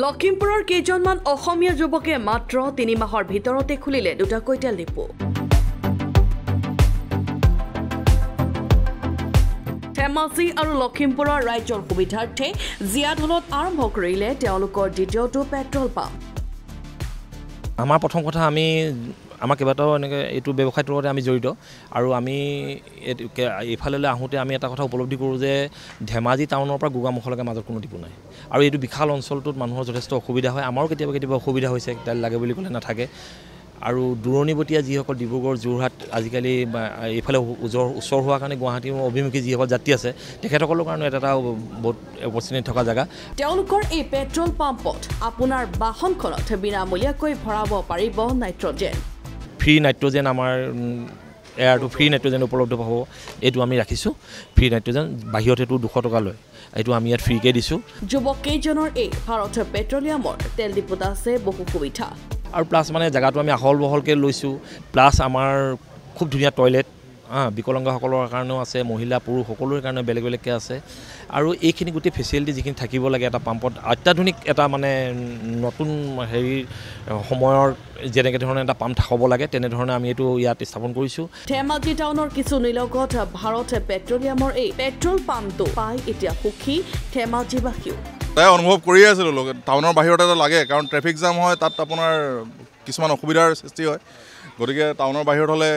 লখিমপুৰৰ কেইজনমান অসমীয়া যুৱকে মাত্ৰ 3 মাহৰ ভিতৰতে খুলিলে দুটাকৈ তেল ডিপু। ধেমাজি আৰু লখিমপুৰৰ ৰাজ্যৰ সুবিধাৰ্থে জিয়াধলত আৰম্ভ কৰিলে তেওঁলোকৰ দ্বিতীয়টো পেট্ৰল পাম্প। আমাৰ প্ৰথম কথা আমাৰ কেইবাটাও এনেকৈ এইটো ব্যৱসায়টোৰ লগতে আমি জড়িত আৰু আমি এইফালে আহোঁতে আমি এটা কথা উপলব্ধি কৰোঁ যে ধেমাজি টাউনৰ পৰা গোগামুখলৈকে মাজত কোনো ডিপু নাই আৰু এইটো বিশাল অঞ্চলটোত মানুহৰ যথেষ্ট অসুবিধা হয়। আমাৰো কেতিয়াবা অসুবিধা হৈছে, তেল লাগে বুলি ক'লে নাথাকে। আৰু দূৰণিবতীয়া যিসকল ডিব্ৰুগড় যোৰহাট আজিকালি এইফালে ওচৰ হোৱাৰ কাৰণে গুৱাহাটী অভিমুখী যিসকল যাত্ৰী আছে তেখেতসকলৰ কাৰণে এটা বহুত অপৰচুনিটি থকা জেগা। তেওঁলোকৰ এই পেট্ৰল পাম্পত আপোনাৰ বাহনখনত বিনামূলীয়াকৈ ভৰাব পাৰিব নাইট্ৰজেন। ফ্ৰী নাইট্ৰজেন আমাৰ এয়াৰটো ফ্ৰী নাইট্ৰজেন উপলব্ধ পাব। এইটো আমি ৰাখিছোঁ ফ্ৰী নাইট্ৰজেন, বাহিৰত এইটো 200 টকা লয়, এইটো আমি ইয়াত ফ্ৰীকৈ দিছোঁ। যুৱক কেইজনৰ এই ভাৰত পেট্ৰলিয়ামৰ তেল ডিপুত আছে বহু সুবিধা আৰু প্লাছ মানে জেগাটো আমি আহল বহলকৈ লৈছোঁ, প্লাছ আমাৰ খুব ধুনীয়া টয়লেট বিকলাংগসকলৰ কাৰণেও আছে, মহিলা পুৰুষ সকলোৰে কাৰণে বেলেগ বেলেগকৈ আছে। আৰু এইখিনি গোটেই ফেচিলিটি যিখিনি থাকিব লাগে এটা পাম্পত, অত্যাধুনিক এটা মানে নতুন সময়ৰ যেনেকৈ ধৰণে এটা পাম্প হ'ব লাগে তেনেধৰণে আমি এইটো ইয়াত স্থাপন কৰিছোঁ। ধেমাজি টাউনৰ কিছু নিলগত ভাৰত পেট্ৰলিয়ামৰ এই পেট্ৰল পাম্পটো পাই এতিয়া সুখী ধেমাজিবাসীও। তাই অনুভৱ কৰিয়ে আছিলোঁ টাউনৰ বাহিৰত এটা লাগে, কাৰণ ট্ৰেফিক জাম হয়, তাত আপোনাৰ কিছুমান অসুবিধাৰ সৃষ্টি হয়। গতিকে টাউনৰ বাহিৰত হ'লে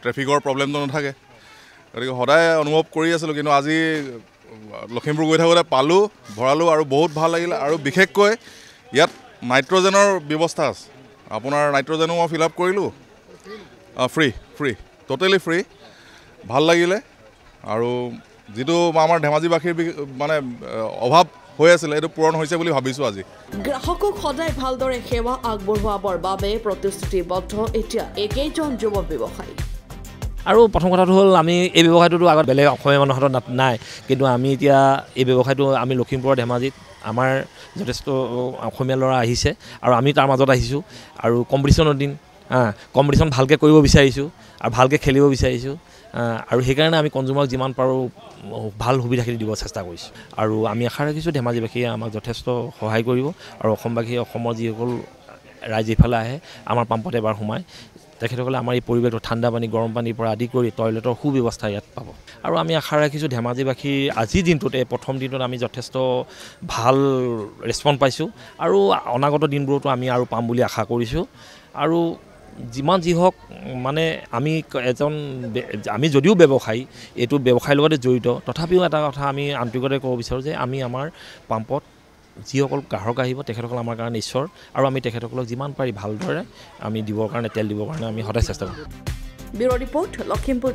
ট্ৰেফিকৰ প্ৰব্লেমটো নাথাকে, গতিকে সদায় অনুভৱ কৰি আছিলোঁ। কিন্তু আজি লখিমপুৰ গৈ থাকোঁতে পালোঁ, ভৰালোঁ আৰু বহুত ভাল লাগিলে। আৰু বিশেষকৈ ইয়াত নাইট্ৰজেনৰ ব্যৱস্থা আছে, আপোনাৰ নাইট্ৰজেনো মই ফিল আপ কৰিলোঁ, ফ্ৰী ট'টেলি ফ্ৰী, ভাল লাগিলে। আৰু যিটো আমাৰ ধেমাজিবাসীৰ মানে অভাৱ হৈ আছিলে এইটো পূৰণ হৈছে বুলি ভাবিছোঁ আজি। গ্ৰাহকক সদায় ভালদৰে সেৱা আগবঢ়োৱাবৰ বাবে প্ৰতিশ্ৰুতিবদ্ধ এতিয়া একেইজন যুৱ ব্যৱসায়ী। আৰু প্ৰথম কথাটো হ'ল আমি এই ব্যৱসায়টোতো আগত বেলেগ অসমীয়া মানুহৰ হাতত নাই, কিন্তু আমি এতিয়া এই ব্যৱসায়টো আমি লখিমপুৰৰ ধেমাজিত আমাৰ যথেষ্ট অসমীয়া ল'ৰা আহিছে আৰু আমি তাৰ মাজত আহিছোঁ। আৰু কম্পিটিশ্যনৰ দিন, কম্পিটিশ্যন ভালকৈ কৰিব বিচাৰিছোঁ আৰু ভালকৈ খেলিব বিচাৰিছোঁ। আৰু সেইকাৰণে আমি কনজিউমাৰক যিমান পাৰোঁ ভাল সুবিধাখিনি দিব চেষ্টা কৰিছোঁ। আৰু আমি আশা ৰাখিছোঁ ধেমাজিবাসীয়ে আমাক যথেষ্ট সহায় কৰিব আৰু অসমবাসী, অসমৰ যিসকল ৰাইজ এইফালে আহে আমাৰ পাম্পত এবাৰ সোমায়, তেখেতসকলে আমাৰ এই পৰিৱেশটো ঠাণ্ডা পানী, গৰম পানীৰ পৰা আদি কৰি টয়লেটৰ সুব্যৱস্থা ইয়াত পাব। আৰু আমি আশা ৰাখিছোঁ ধেমাজিবাসীৰ আজিৰ দিনটোতে, প্ৰথম দিনটোত আমি যথেষ্ট ভাল ৰেচপন্স পাইছোঁ আৰু অনাগত দিনবোৰতো আমি আৰু পাম বুলি আশা কৰিছোঁ। আৰু যিমান যি হওক মানে আমি যদিও ব্যৱসায়ী, এইটো ব্যৱসায়ৰ লগতে জড়িত, তথাপিও এটা কথা আমি আন্তৰিকতাৰে ক'ব বিচাৰোঁ যে আমি আমাৰ পাম্পত যিসকল গ্ৰাহক আহিব তেখেতসকল আমাৰ কাৰণে ঈশ্বৰ, আৰু আমি তেখেতসকলক যিমান পাৰি ভালদৰে আমি দিবৰ কাৰণে, তেল দিবৰ কাৰণে আমি সদায় চেষ্টা কৰিম। Bureau' report, Lakhimpur.